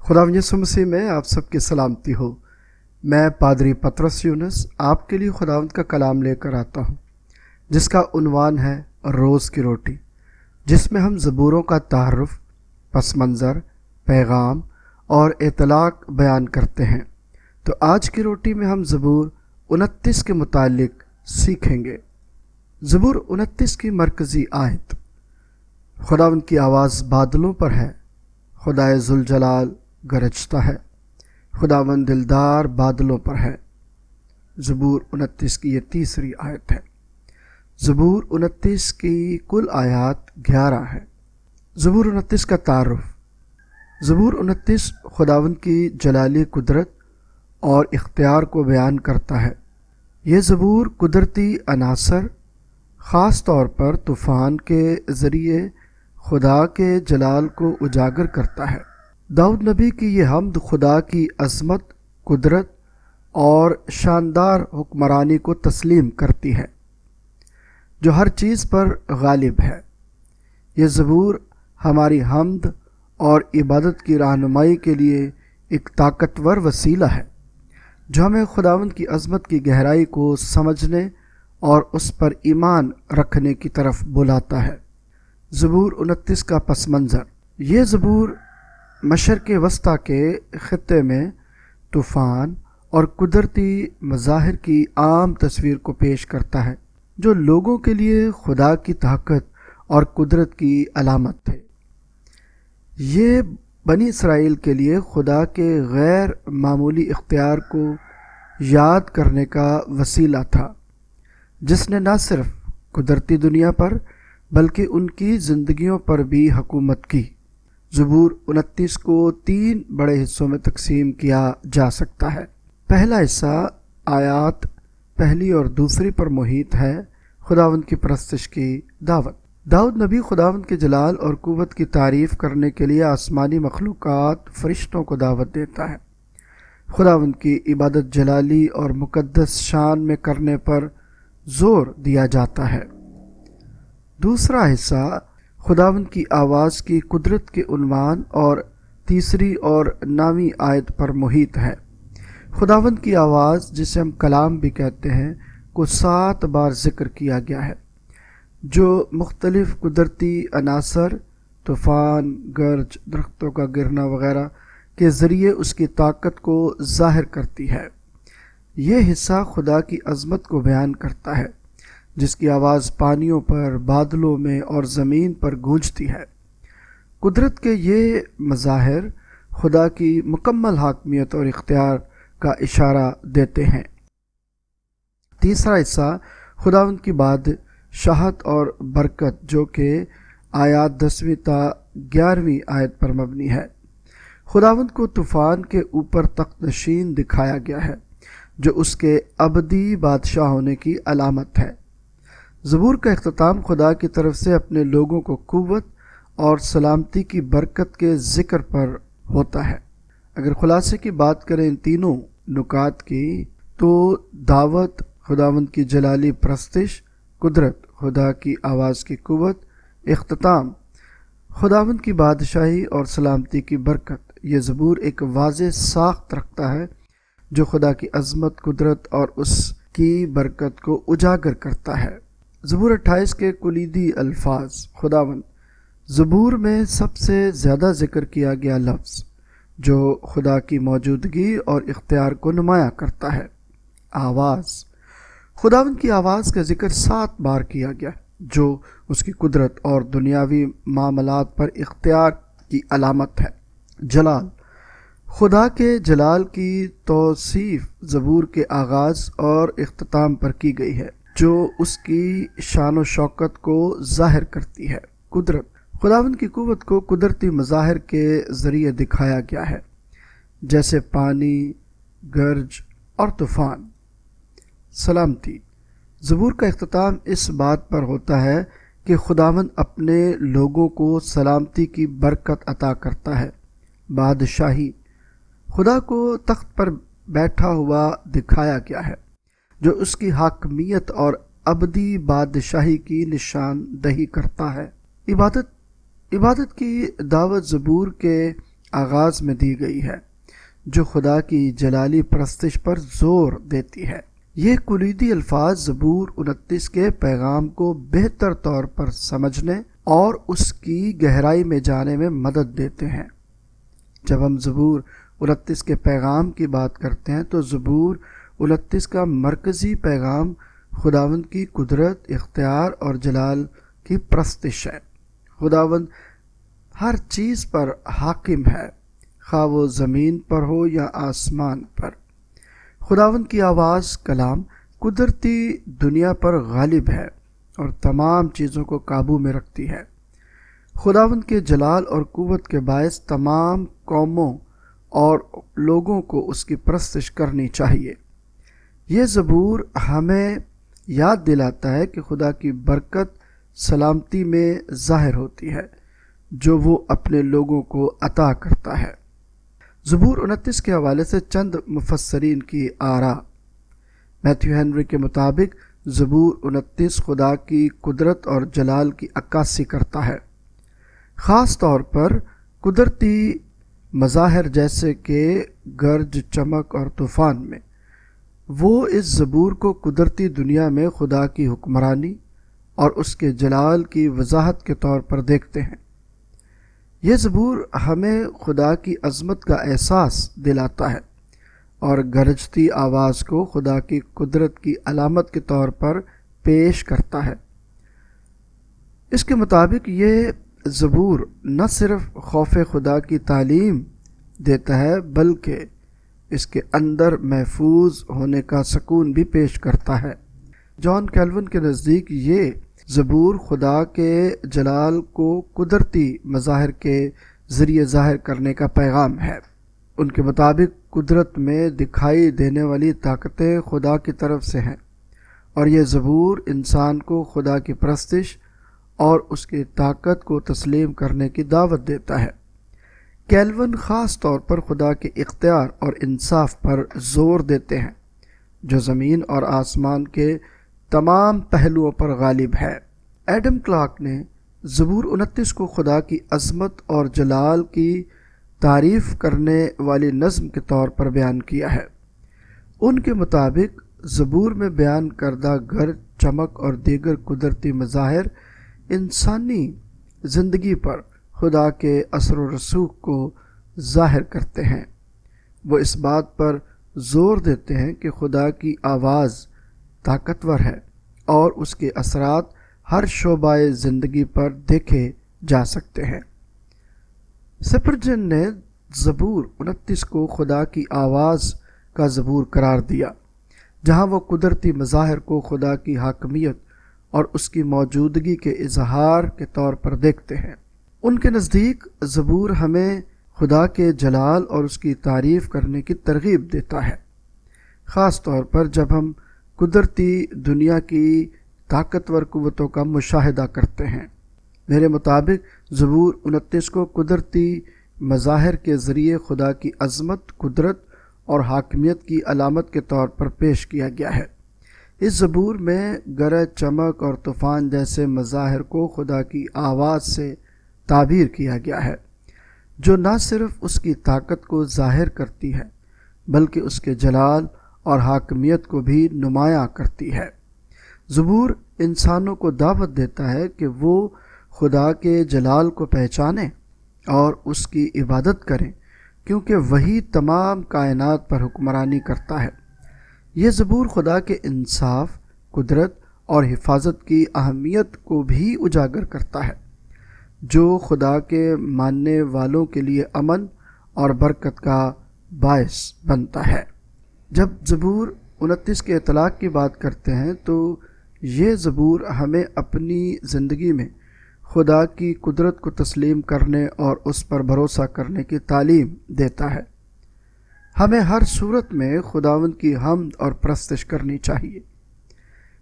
خداوند یسوع مسیح میں آپ سب کی سلامتی ہو۔ میں پادری پطرس یونس آپ کے لیے خداوند کا کلام لے کر آتا ہوں، جس کا عنوان ہے روز کی روٹی، جس میں ہم زبوروں کا تعارف، پس منظر، پیغام اور اطلاق بیان کرتے ہیں۔ تو آج کی روٹی میں ہم زبور 29 کے متعلق سیکھیں گے۔ زبور 29 کی مرکزی آیت: خداوند کی آواز بادلوں پر ہے، خدائے ذوالجلال گرجتا ہے، خداوند دلدار بادلوں پر ہے۔ زبور 29 کی یہ تیسری آیت ہے۔ زبور 29 کی کل آیات 11 ہیں۔ زبور 29 کا تعارف: زبور 29 خداوند کی جلالی قدرت اور اختیار کو بیان کرتا ہے۔ یہ زبور قدرتی عناصر، خاص طور پر طوفان کے ذریعے خدا کے جلال کو اجاگر کرتا ہے۔ داؤد نبی کی یہ حمد خدا کی عظمت، قدرت اور شاندار حکمرانی کو تسلیم کرتی ہے، جو ہر چیز پر غالب ہے۔ یہ زبور ہماری حمد اور عبادت کی رہنمائی کے لیے ایک طاقتور وسیلہ ہے، جو ہمیں خداوند کی عظمت کی گہرائی کو سمجھنے اور اس پر ایمان رکھنے کی طرف بلاتا ہے۔ زبور 29 کا پس منظر: یہ زبور مشرق وسطیٰ کے خطے میں طوفان اور قدرتی مظاہر کی عام تصویر کو پیش کرتا ہے، جو لوگوں کے لیے خدا کی طاقت اور قدرت کی علامت تھے۔ یہ بنی اسرائیل کے لیے خدا کے غیر معمولی اختیار کو یاد کرنے کا وسیلہ تھا، جس نے نہ صرف قدرتی دنیا پر بلکہ ان کی زندگیوں پر بھی حکومت کی۔ زبور 29 کو 3 بڑے حصوں میں تقسیم کیا جا سکتا ہے۔ پہلا حصہ آیات 1 اور 2 پر محیط ہے: خداوند کی پرستش کی دعوت۔ داؤد نبی خداوند کے جلال اور قوت کی تعریف کرنے کے لیے آسمانی مخلوقات، فرشتوں کو دعوت دیتا ہے۔ خداوند کی عبادت جلالی اور مقدس شان میں کرنے پر زور دیا جاتا ہے۔ دوسرا حصہ خداوند کی آواز کی قدرت کے عنوان اور 3 اور 9 آیت پر محیط ہے۔ خداوند کی آواز، جسے ہم کلام بھی کہتے ہیں، کو 7 بار ذکر کیا گیا ہے، جو مختلف قدرتی عناصر، طوفان، گرج، درختوں کا گرنا وغیرہ کے ذریعے اس کی طاقت کو ظاہر کرتی ہے۔ یہ حصہ خدا کی عظمت کو بیان کرتا ہے، جس کی آواز پانیوں پر، بادلوں میں اور زمین پر گونجتی ہے۔ قدرت کے یہ مظاہر خدا کی مکمل حاکمیت اور اختیار کا اشارہ دیتے ہیں۔ تیسرا حصہ خداوند کی بادشاہت اور برکت، جو کہ آیات 10 تا 11 آیت پر مبنی ہے۔ خداوند کو طوفان کے اوپر تخت نشین دکھایا گیا ہے، جو اس کے ابدی بادشاہ ہونے کی علامت ہے۔ زبور کا اختتام خدا کی طرف سے اپنے لوگوں کو قوت اور سلامتی کی برکت کے ذکر پر ہوتا ہے۔ اگر خلاصے کی بات کریں ان تینوں نکات کی، تو دعوت، خداوند کی جلالی پرستش، قدرت، خدا کی آواز کی قوت، اختتام، خداوند کی بادشاہی اور سلامتی کی برکت، یہ زبور ایک واضح ساخت رکھتا ہے جو خدا کی عظمت، قدرت اور اس کی برکت کو اجاگر کرتا ہے۔ زبور 28 کے کلیدی الفاظ: خداوند۔ زبور میں سب سے زیادہ ذکر کیا گیا لفظ، جو خدا کی موجودگی اور اختیار کو نمایاں کرتا ہے: آواز۔ خداوند کی آواز کا ذکر 7 بار کیا گیا، جو اس کی قدرت اور دنیاوی معاملات پر اختیار کی علامت ہے۔ جلال۔ خدا کے جلال کی توصیف زبور کے آغاز اور اختتام پر کی گئی ہے، جو اس کی شان و شوکت کو ظاہر کرتی ہے۔ قدرت۔ خداوند کی قوت کو قدرتی مظاہر کے ذریعے دکھایا گیا ہے، جیسے پانی، گرج اور طوفان۔ سلامتی۔ زبور کا اختتام اس بات پر ہوتا ہے کہ خداوند اپنے لوگوں کو سلامتی کی برکت عطا کرتا ہے۔ بادشاہی۔ خدا کو تخت پر بیٹھا ہوا دکھایا گیا ہے، جو اس کی حاکمیت اور ابدی بادشاہی کی نشان دہی کرتا ہے۔ عبادت کی دعوت زبور کے آغاز میں دی گئی ہے، جو خدا کی جلالی پرستش پر زور دیتی ہے۔ یہ کلیدی الفاظ زبور 29 کے پیغام کو بہتر طور پر سمجھنے اور اس کی گہرائی میں جانے میں مدد دیتے ہیں۔ جب ہم زبور 29 کے پیغام کی بات کرتے ہیں تو زبور 29 کا مرکزی پیغام خداوند کی قدرت، اختیار اور جلال کی پرستش ہے۔ خداوند ہر چیز پر حاکم ہے، خواہ وہ زمین پر ہو یا آسمان پر۔ خداوند کی آواز، کلام، قدرتی دنیا پر غالب ہے اور تمام چیزوں کو قابو میں رکھتی ہے۔ خداوند کے جلال اور قوت کے باعث تمام قوموں اور لوگوں کو اس کی پرستش کرنی چاہیے۔ یہ زبور ہمیں یاد دلاتا ہے کہ خدا کی برکت سلامتی میں ظاہر ہوتی ہے جو وہ اپنے لوگوں کو عطا کرتا ہے۔ زبور 29 کے حوالے سے چند مفسرین کی آراء۔ میتھیو ہنری کے مطابق زبور 29 خدا کی قدرت اور جلال کی عکاسی کرتا ہے، خاص طور پر قدرتی مظاہر جیسے کہ گرج، چمک اور طوفان میں۔ وہ اس زبور کو قدرتی دنیا میں خدا کی حکمرانی اور اس کے جلال کی وضاحت کے طور پر دیکھتے ہیں۔ یہ زبور ہمیں خدا کی عظمت کا احساس دلاتا ہے اور گرجتی آواز کو خدا کی قدرت کی علامت کے طور پر پیش کرتا ہے۔ اس کے مطابق یہ زبور نہ صرف خوف خدا کی تعلیم دیتا ہے بلکہ اس کے اندر محفوظ ہونے کا سکون بھی پیش کرتا ہے۔ جان کیلون کے نزدیک یہ زبور خدا کے جلال کو قدرتی مظاہر کے ذریعے ظاہر کرنے کا پیغام ہے۔ ان کے مطابق قدرت میں دکھائی دینے والی طاقتیں خدا کی طرف سے ہیں اور یہ زبور انسان کو خدا کی پرستش اور اس کی طاقت کو تسلیم کرنے کی دعوت دیتا ہے۔ کیلون خاص طور پر خدا کے اختیار اور انصاف پر زور دیتے ہیں جو زمین اور آسمان کے تمام پہلوؤں پر غالب ہے۔ ایڈم کلارک نے زبور 29 کو خدا کی عظمت اور جلال کی تعریف کرنے والی نظم کے طور پر بیان کیا ہے۔ ان کے مطابق زبور میں بیان کردہ گرج، چمک اور دیگر قدرتی مظاہر انسانی زندگی پر خدا کے اثر و رسوخ کو ظاہر کرتے ہیں۔ وہ اس بات پر زور دیتے ہیں کہ خدا کی آواز طاقتور ہے اور اس کے اثرات ہر شعبہ زندگی پر دیکھے جا سکتے ہیں۔ سپرجن نے زبور 29 کو خدا کی آواز کا زبور قرار دیا، جہاں وہ قدرتی مظاہر کو خدا کی حاکمیت اور اس کی موجودگی کے اظہار کے طور پر دیکھتے ہیں۔ ان کے نزدیک زبور ہمیں خدا کے جلال اور اس کی تعریف کرنے کی ترغیب دیتا ہے، خاص طور پر جب ہم قدرتی دنیا کی طاقتور قوتوں کا مشاہدہ کرتے ہیں۔ میرے مطابق زبور 29 کو قدرتی مظاہر کے ذریعے خدا کی عظمت، قدرت اور حاکمیت کی علامت کے طور پر پیش کیا گیا ہے۔ اس زبور میں گرج، چمک اور طوفان جیسے مظاہر کو خدا کی آواز سے تعبیر کیا گیا ہے، جو نہ صرف اس کی طاقت کو ظاہر کرتی ہے بلکہ اس کے جلال اور حاکمیت کو بھی نمایاں کرتی ہے۔ زبور انسانوں کو دعوت دیتا ہے کہ وہ خدا کے جلال کو پہچانیں اور اس کی عبادت کریں، کیونکہ وہی تمام کائنات پر حکمرانی کرتا ہے۔ یہ زبور خدا کے انصاف، قدرت اور حفاظت کی اہمیت کو بھی اجاگر کرتا ہے، جو خدا کے ماننے والوں کے لیے امن اور برکت کا باعث بنتا ہے۔ جب زبور 29 کے اطلاق کی بات کرتے ہیں تو یہ زبور ہمیں اپنی زندگی میں خدا کی قدرت کو تسلیم کرنے اور اس پر بھروسہ کرنے کی تعلیم دیتا ہے۔ ہمیں ہر صورت میں خداوند کی حمد اور پرستش کرنی چاہیے،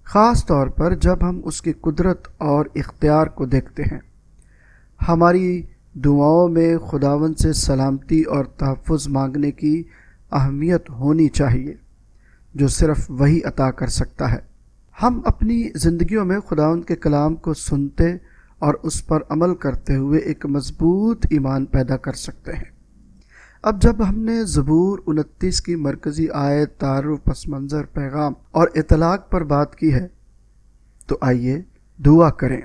خاص طور پر جب ہم اس کی قدرت اور اختیار کو دیکھتے ہیں۔ ہماری دعاؤں میں خداوند سے سلامتی اور تحفظ مانگنے کی اہمیت ہونی چاہیے، جو صرف وہی عطا کر سکتا ہے۔ ہم اپنی زندگیوں میں خداوند کے کلام کو سنتے اور اس پر عمل کرتے ہوئے ایک مضبوط ایمان پیدا کر سکتے ہیں۔ اب جب ہم نے زبور 29 کی مرکزی آیت تعارف، پس منظر، پیغام اور اطلاق پر بات کی ہے تو آئیے دعا کریں۔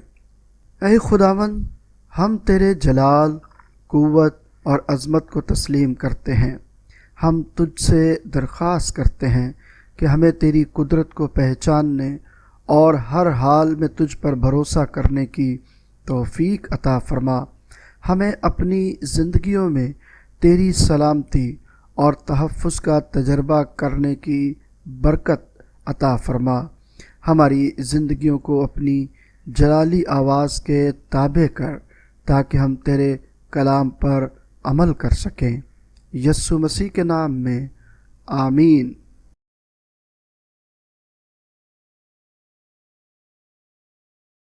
اے خداوند، ہم تیرے جلال، قوت اور عظمت کو تسلیم کرتے ہیں۔ ہم تجھ سے درخواست کرتے ہیں کہ ہمیں تیری قدرت کو پہچاننے اور ہر حال میں تجھ پر بھروسہ کرنے کی توفیق عطا فرما۔ ہمیں اپنی زندگیوں میں تیری سلامتی اور تحفظ کا تجربہ کرنے کی برکت عطا فرما۔ ہماری زندگیوں کو اپنی جلالی آواز کے تابع کر تاکہ ہم تیرے کلام پر عمل کر سکیں۔ یسوع مسیح کے نام میں آمین۔